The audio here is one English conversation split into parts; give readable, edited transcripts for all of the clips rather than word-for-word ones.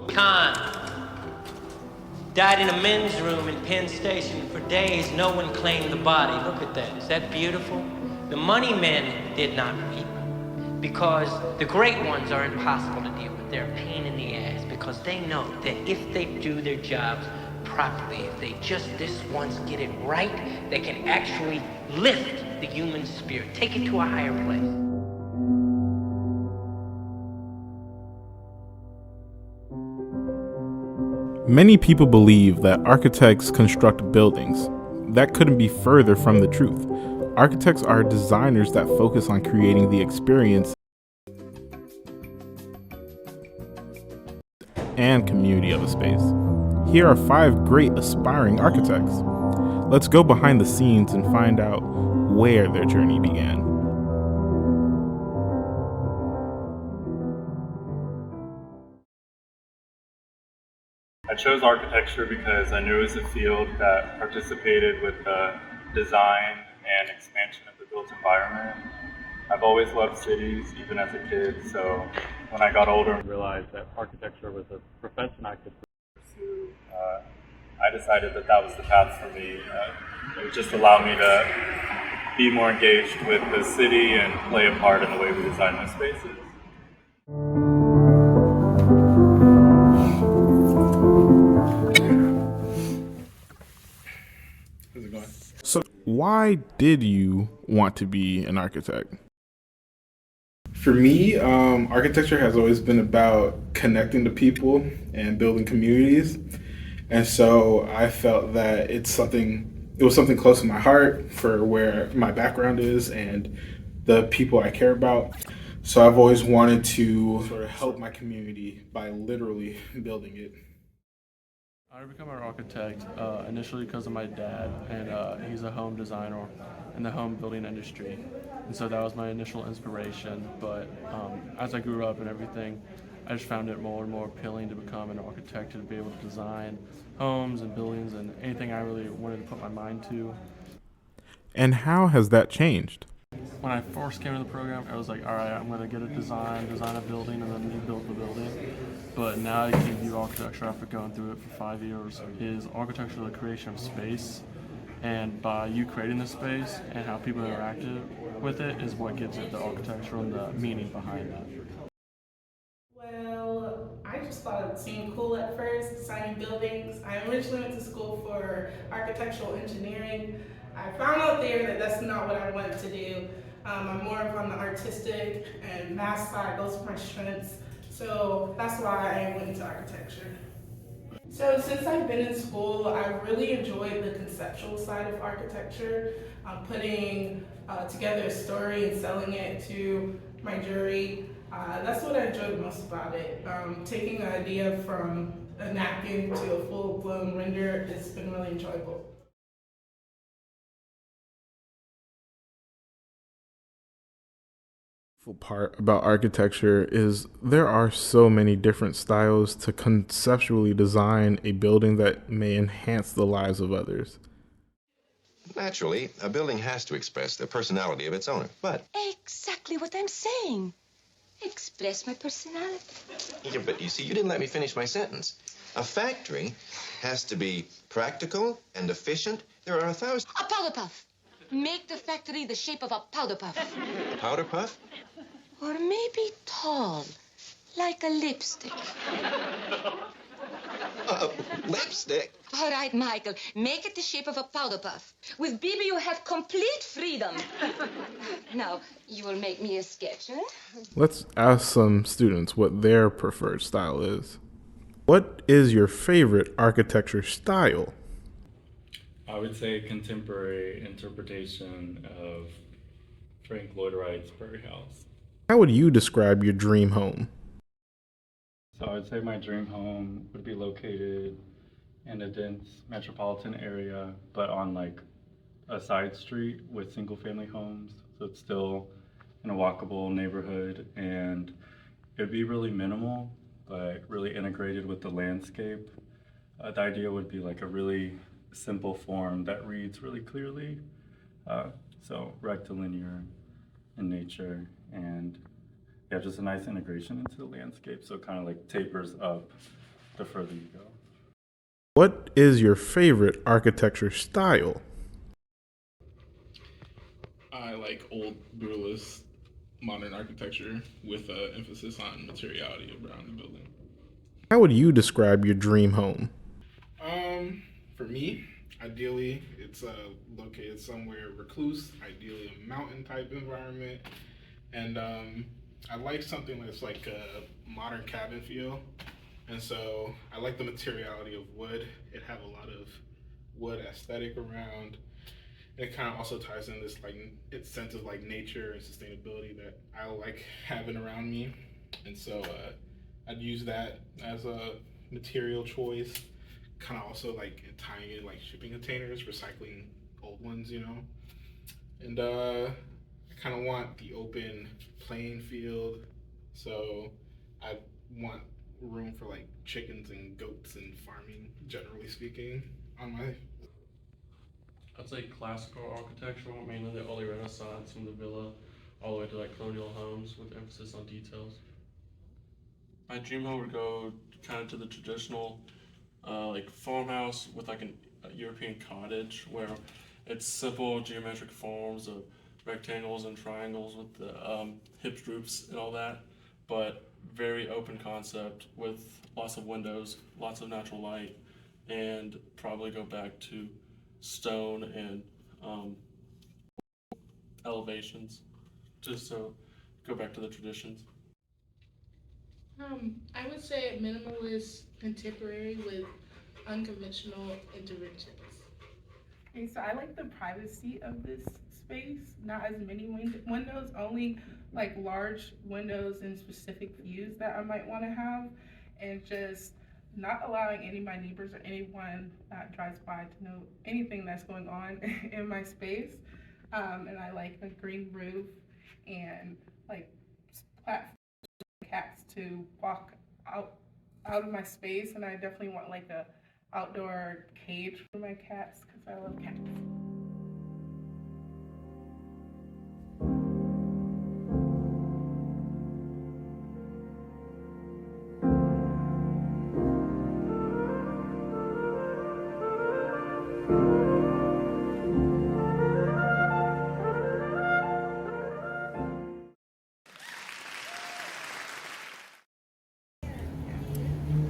Khan died in a men's room in Penn Station. For days, no one claimed the body. Look at that. Is that beautiful? The money men did not weep because the great ones are impossible to deal with. They're a pain in the ass because they know that if they do their jobs properly, if they just this once get it right, they can actually lift the human spirit, take it to a higher place. Many people believe that architects construct buildings. That couldn't be further from the truth. Architects are designers that focus on creating the experience and community of a space. Here are 5 great aspiring architects. Let's go behind the scenes and find out where their journey began. I chose architecture because I knew it was a field that participated with the design and expansion of the built environment. I've always loved cities, even as a kid, so when I got older and realized that architecture was a profession I could pursue, I decided that that was the path for me. It would just allow me to be more engaged with the city and play a part in the way we design those spaces. How's it going? So, why did you want to be an architect? For me, architecture has always been about connecting to people and building communities. And so I felt that it was something close to my heart for where my background is and the people I care about. So I've always wanted to sort of help my community by literally building it. I became an architect initially because of my dad, and he's a home designer in the home building industry. And so that was my initial inspiration. But as I grew up and everything, I just found it more and more appealing to become an architect, to be able to design homes and buildings and anything I really wanted to put my mind to. And how has that changed? When I first came to the program, I was like, all right, I'm going to get a design a building, and then rebuild the building. But now I can view architecture after going through it for 5 years is architecture the creation of space. And by you creating the space and how people interact with it is what gives it the architecture and the meaning behind that. Well, I just thought it seemed cool at first, designing buildings. I originally went to school for architectural engineering. I found out there that that's not what I wanted to do. I'm more of on the artistic and math side, those are my strengths. So that's why I went into architecture. So since I've been in school, I've really enjoyed the conceptual side of architecture, putting together a story and selling it to my jury. That's what I enjoyed most about it. Taking an idea from a napkin to a full-blown render has been really enjoyable. Part about architecture is there are so many different styles to conceptually design a building that may enhance the lives of others. Naturally, a building has to express the personality of its owner, but... Exactly what I'm saying. Express my personality. Yeah, but you see, you didn't let me finish my sentence. A factory has to be practical and efficient. There are 1,000... A powder puff. Make the factory the shape of a powder puff. A powder puff? Or maybe tall, like a lipstick. Lipstick? All right, Michael, make it the shape of a powder puff. With Bibi, you have complete freedom. Now, you will make me a sketch, huh? Let's ask some students what their preferred style is. What is your favorite architecture style? I would say contemporary interpretation of Frank Lloyd Wright's Prairie House. How would you describe your dream home? So I would say my dream home would be located in a dense metropolitan area, but on like a side street with single family homes. So it's still in a walkable neighborhood, and it'd be really minimal, but really integrated with the landscape. The idea would be like a really simple form that reads really clearly. So rectilinear in nature, and yeah, just a nice integration into the landscape. So it kind of like tapers up the further you go. What is your favorite architecture style? I like old brutalist modern architecture with an emphasis on materiality around the building. How would you describe your dream home? For me, ideally, it's located somewhere recluse, ideally a mountain type environment, and I like something that's like a modern cabin feel. And so I like the materiality of wood. It have a lot of wood aesthetic around. And it kind of also ties in this like its sense of like nature and sustainability that I like having around me. And so I'd use that as a material choice. Kind of also like tying in like shipping containers, recycling old ones, you know. And I kind of want the open playing field. So I want room for like chickens and goats and farming, generally speaking, on my. I'd say classical architecture, mainly the early Renaissance from the villa all the way to like colonial homes with emphasis on details. My dream home would go kind of to the traditional like farmhouse with like a European cottage where it's simple geometric forms of rectangles and triangles with the hip roofs and all that, but very open concept with lots of windows, lots of natural light, and probably go back to stone and elevations, just so go back to the traditions. I would say minimalist, contemporary with unconventional interventions. Okay, so I like the privacy of this space, not as many windows, only like large windows and specific views that I might want to have, and just not allowing any of my neighbors or anyone that drives by to know anything that's going on in my space. And I like a green roof and like platforms for cats to walk out of my space, and I definitely want like a outdoor cage for my cats because I love cats.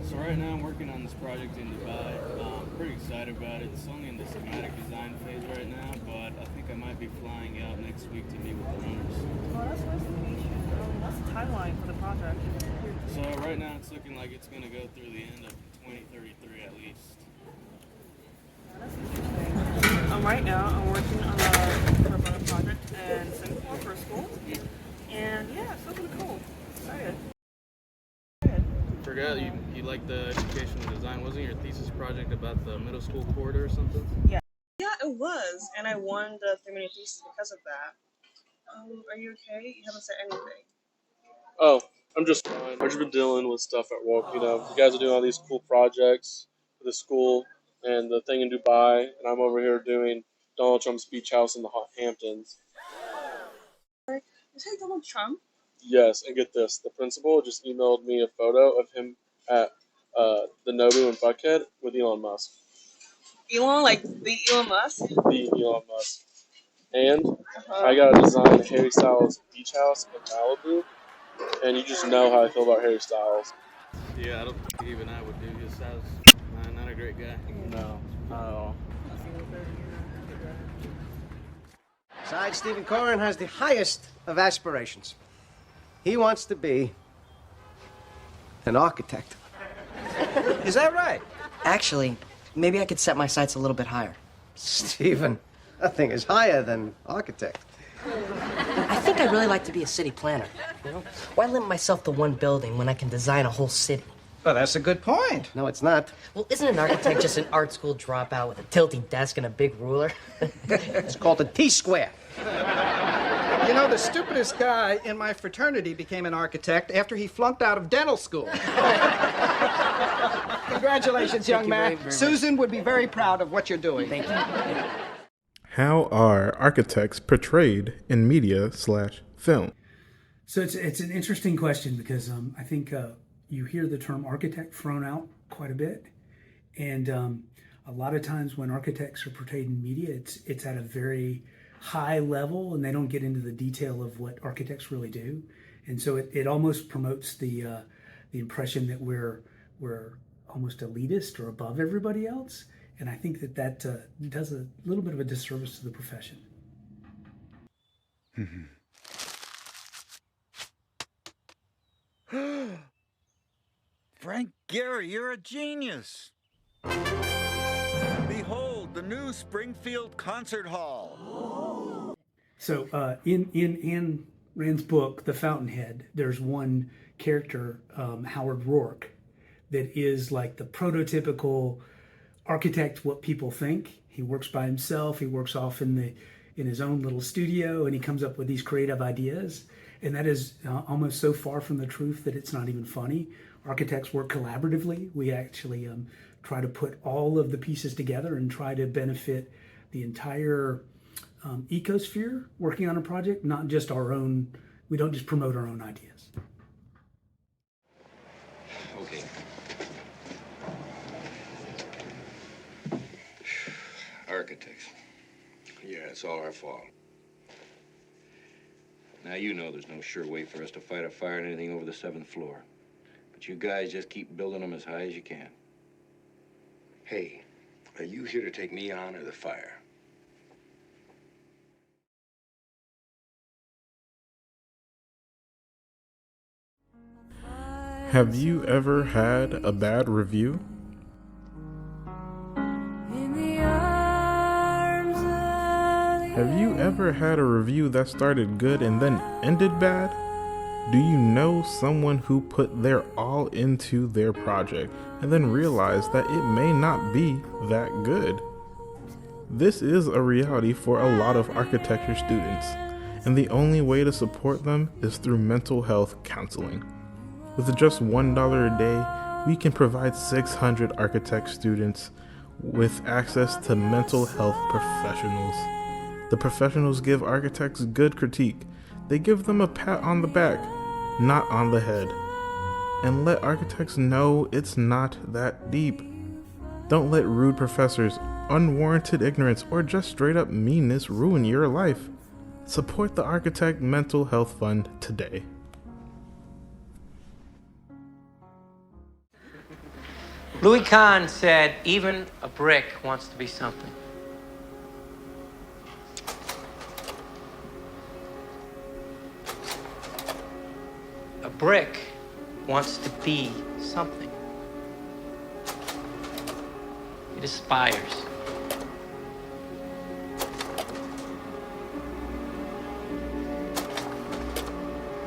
So right now I'm working on this project in Dubai. I'm pretty excited about it. It's only in the schematic design phase right now, but I think I might be flying out next week to meet with the owners. Well, that's nice to meet you. What's the timeline for the project? So right now it's looking like it's going to go through the end of 2033 at least. That's interesting. Right now I'm working on a project in Singapore for a school. And yeah, it's looking cool. Excited. Forgot you like the educational design. Wasn't your thesis project about the middle school corridor or something? Yeah. Yeah, it was. And I won the 3-minute thesis because of that. Are you okay? You haven't said anything. Oh, I'm just fine. I've just been dealing with stuff at work, you know. You guys are doing all these cool projects for the school and the thing in Dubai, and I'm over here doing Donald Trump's beach house in the Hamptons. You say Donald Trump? Yes, and get this. The principal just emailed me a photo of him at the Nobu in Buckhead with Elon Musk. Elon, like the Elon Musk? The Elon Musk. And I got to design Harry Styles' beach house in Malibu, and you just know how I feel about Harry Styles. Yeah, I don't think even I would do his house. Not a great guy. No, not at all. Besides, Stephen Coren has the highest of aspirations. He wants to be an architect. Is that right? Actually, maybe I could set my sights a little bit higher. Stephen, nothing is higher than architect. I think I'd really like to be a city planner. You know? Why limit myself to one building when I can design a whole city? Well, that's a good point. No, it's not. Well, isn't an architect just an art school dropout with a tilting desk and a big ruler? It's called a T-square. You know, the stupidest guy in my fraternity became an architect after he flunked out of dental school. Congratulations, young man. Very Susan would be very proud of what you're doing. Thank you. How are architects portrayed in media/film? So it's an interesting question because I think you hear the term architect thrown out quite a bit, and a lot of times when architects are portrayed in media, it's at a very high level, and they don't get into the detail of what architects really do, and so it almost promotes the impression that we're almost elitist or above everybody else, and I think that does a little bit of a disservice to the profession. Frank Gehry, you're a genius. Behold, the new Springfield Concert Hall. So in Ayn Rand's book, The Fountainhead, there's one character, Howard Rourke, that is like the prototypical architect, what people think. He works by himself. He works off in his own little studio, and he comes up with these creative ideas. And that is almost so far from the truth that it's not even funny. Architects work collaboratively. We actually try to put all of the pieces together and try to benefit the entire ecosphere working on a project, not just our own. We don't just promote our own ideas. Okay. Architects. Yeah, it's all our fault. Now, you know there's no sure way for us to fight a fire in anything over the 7th floor. But you guys just keep building them as high as you can. Hey, are you here to take me on or the fire? Have you ever had a bad review? Have you ever had a review that started good and then ended bad? Do you know someone who put their all into their project and then realized that it may not be that good? This is a reality for a lot of architecture students, and the only way to support them is through mental health counseling. With just $1 a day, we can provide 600 architect students with access to mental health professionals. The professionals give architects good critique. They give them a pat on the back, not on the head, and let architects know it's not that deep. Don't let rude professors, unwarranted ignorance, or just straight up meanness ruin your life. Support the Architect Mental Health Fund today. Louis Kahn said, even a brick wants to be something. A brick wants to be something. It aspires.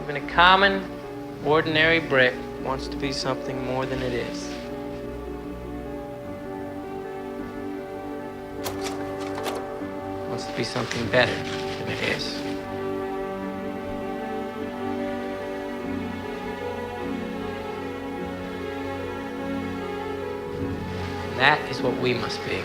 Even a common, ordinary brick wants to be something more than it is. Wants to be something better than it is. And that is what we must be.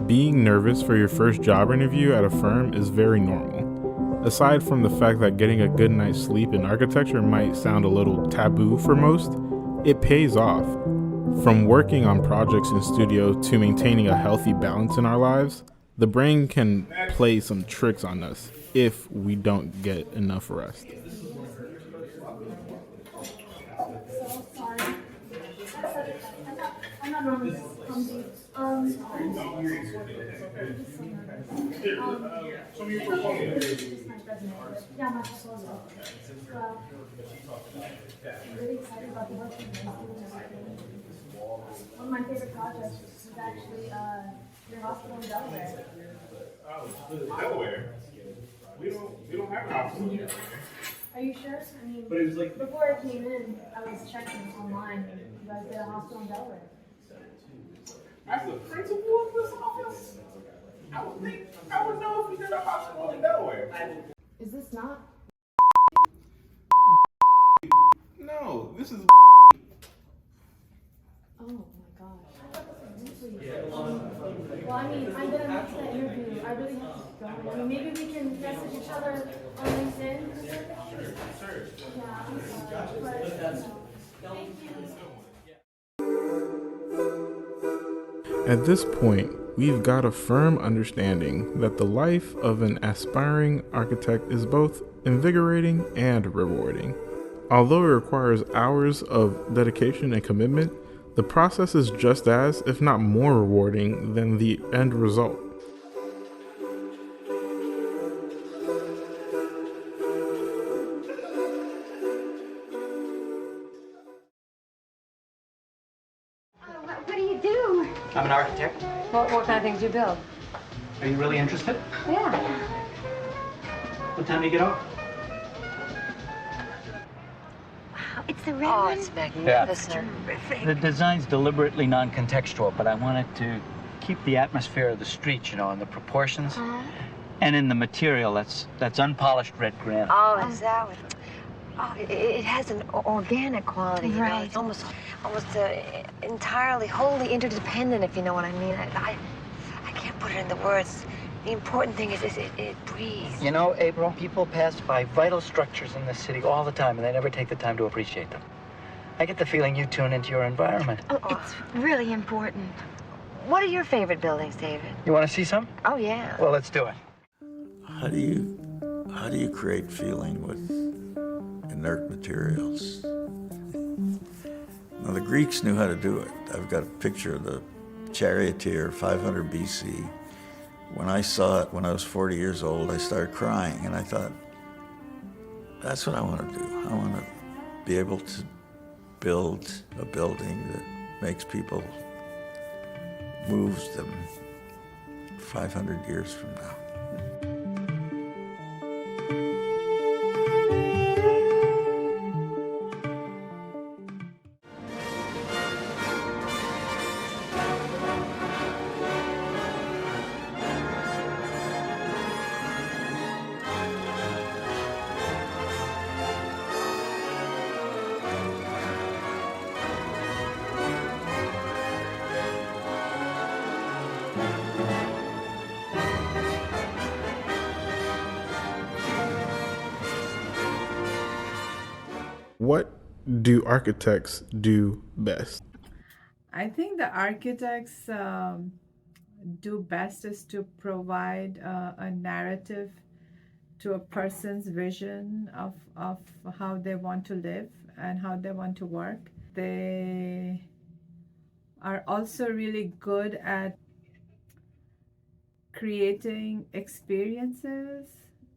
Being nervous for your first job interview at a firm is very normal. Aside from the fact that getting a good night's sleep in architecture might sound a little taboo for most, it pays off. From working on projects in studio to maintaining a healthy balance in our lives, the brain can play some tricks on us if we don't get enough rest. One of my favorite projects was actually your hospital in Delaware. Oh, Delaware? We don't have an hospital in Delaware. Are you sure? I mean, But it was like- before I came in, I was checking online. You guys did a hospital in Delaware. As the principal of this office, I would know if we did a hospital in Delaware. Is this not? No, this is. Oh my gosh. Well, I mean, I'm gonna make that interview. I really have to go. I mean, maybe we can message each other on LinkedIn. Sure. Yeah, I'm sorry, but, you know, thank you. At this point, we've got a firm understanding that the life of an aspiring architect is both invigorating and rewarding. Although it requires hours of dedication and commitment, the process is just as, if not more rewarding than the end result. What do you do? I'm an architect. What kind of things do you build? Are you really interested? Yeah. What time do you get off? Wow, it's the red Oh, one? it's magnificent. Terrific. The design's deliberately non-contextual, but I wanted to keep the atmosphere of the street, you know, and the proportions. And in the material, that's unpolished red granite. Oh, is that what? Oh, it has an organic quality, you know? Right. It's almost entirely, wholly interdependent, if you know what I mean. I can't put it into words. The important thing is it breathes. You know, April, people pass by vital structures in this city all the time, and they never take the time to appreciate them. I get the feeling you tune into your environment. Oh, it's really important. What are your favorite buildings, David? You want to see some? Oh, yeah. Well, let's do it. How do you create feeling with inert materials? Now, the Greeks knew how to do it. I've got a picture of the charioteer, 500 BC. When I saw it when I was 40 years old, I started crying, and I thought, that's what I want to do. I want to be able to build a building that makes people, moves them 500 years from now. What do architects do best? I think the architects do best is to provide a narrative to a person's vision of how they want to live and how they want to work. They are also really good at creating experiences,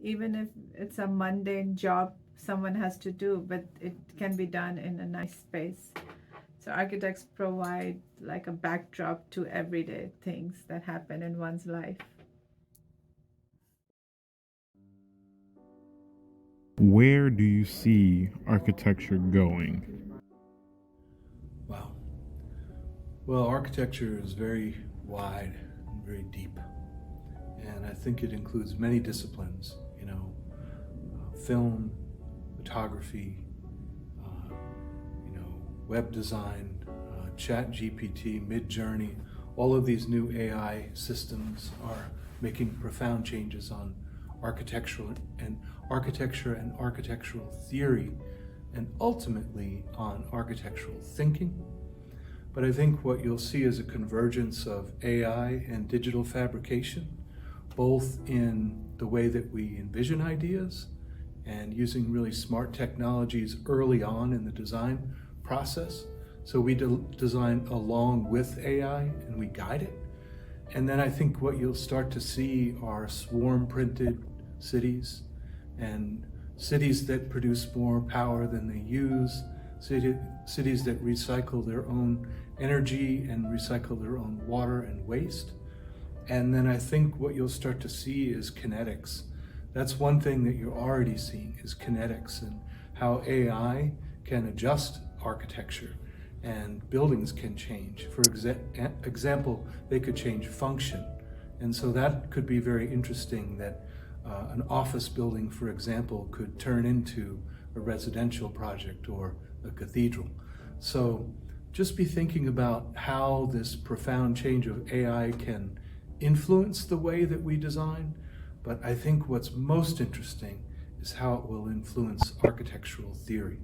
even if it's a mundane job someone has to do, but it can be done in a nice space. So architects provide like a backdrop to everyday things that happen in one's life. Where do you see architecture going? Wow. Well, architecture is very wide and very deep. And I think it includes many disciplines, you know, film, photography, web design, ChatGPT, Midjourney. All of these new AI systems are making profound changes on architecture and architectural theory, and ultimately on architectural thinking. But I think what you'll see is a convergence of AI and digital fabrication, both in the way that we envision ideas and using really smart technologies early on in the design process. So we design along with AI and we guide it. And then I think what you'll start to see are swarm printed cities, and cities that produce more power than they use, cities that recycle their own energy and recycle their own water and waste. And then I think what you'll start to see is kinetics. That's one thing that you're already seeing is kinetics and how AI can adjust architecture and buildings can change. For example, they could change function. And so that could be very interesting that an office building, for example, could turn into a residential project or a cathedral. So just be thinking about how this profound change of AI can influence the way that we design. But I think what's most interesting is how it will influence architectural theory.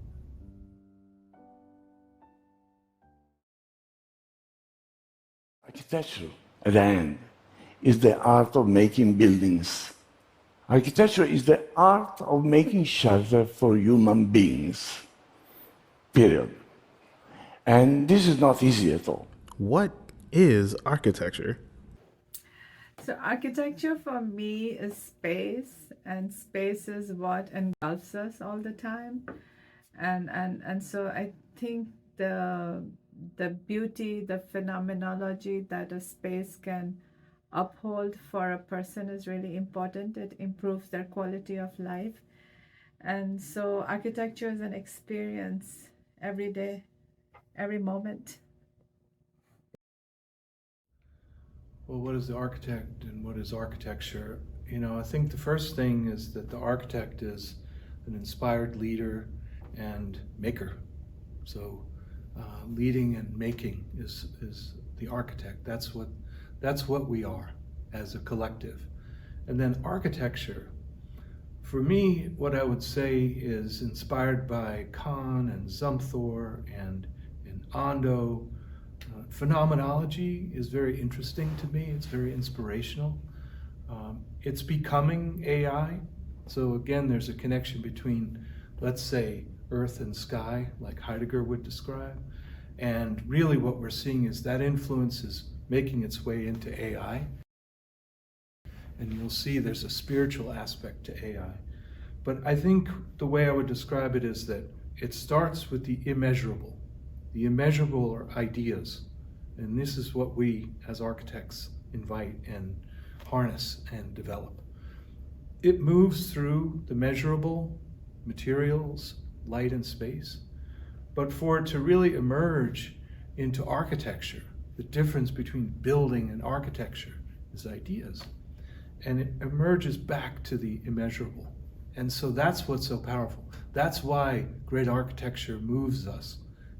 Architecture, at the end, is the art of making buildings. Architecture is the art of making shelter for human beings, period. And this is not easy at all. What is architecture? So architecture for me is space, and space is what engulfs us all the time. And so I think the beauty, the phenomenology that a space can uphold for a person is really important. It improves their quality of life. And so architecture is an experience every day, every moment. Well, what is the architect and what is architecture? You know, I think the first thing is that the architect is an inspired leader and maker. So leading and making is the architect. That's what we are as a collective. And then architecture, for me, what I would say is inspired by Kahn and Zumthor and Ando. Phenomenology is very interesting to me. It's very inspirational. It's becoming AI. So again, there's a connection between, let's say, earth and sky, like Heidegger would describe. And really what we're seeing is that influence is making its way into AI. And you'll see there's a spiritual aspect to AI. But I think the way I would describe it is that it starts with the immeasurable. The immeasurable are ideas. And this is what we, as architects, invite and harness and develop. It moves through the measurable, materials, light and space. But for it to really emerge into architecture, the difference between building and architecture is ideas. And it emerges back to the immeasurable. And so that's what's so powerful. That's why great architecture moves us,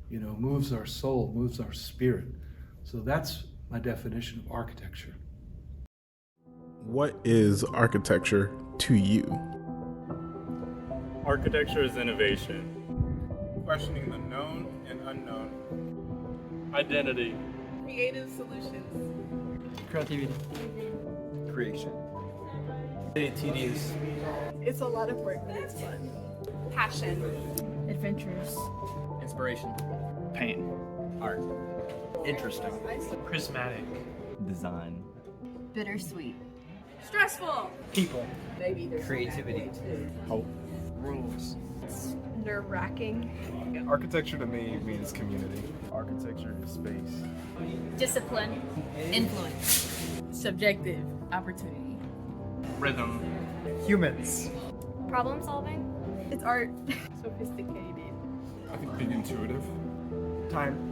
moves our soul, moves our spirit. So that's my definition of architecture. What is architecture to you? Architecture is innovation. Questioning the known and unknown. Identity. Creative solutions. Creativity. Creation. Very tedious. It's a lot of work, but it's fun. Passion. Adventures. Inspiration. Pain. Art. Interesting. Prismatic. Design. Bittersweet. Stressful. People. Maybe Creativity. Hope. Rules. Nerve-wracking. Architecture to me means community. Architecture is space. Discipline. Influence. Subjective. Opportunity. Rhythm. Humans. Problem solving. It's art. Sophisticated. I think being intuitive. Time.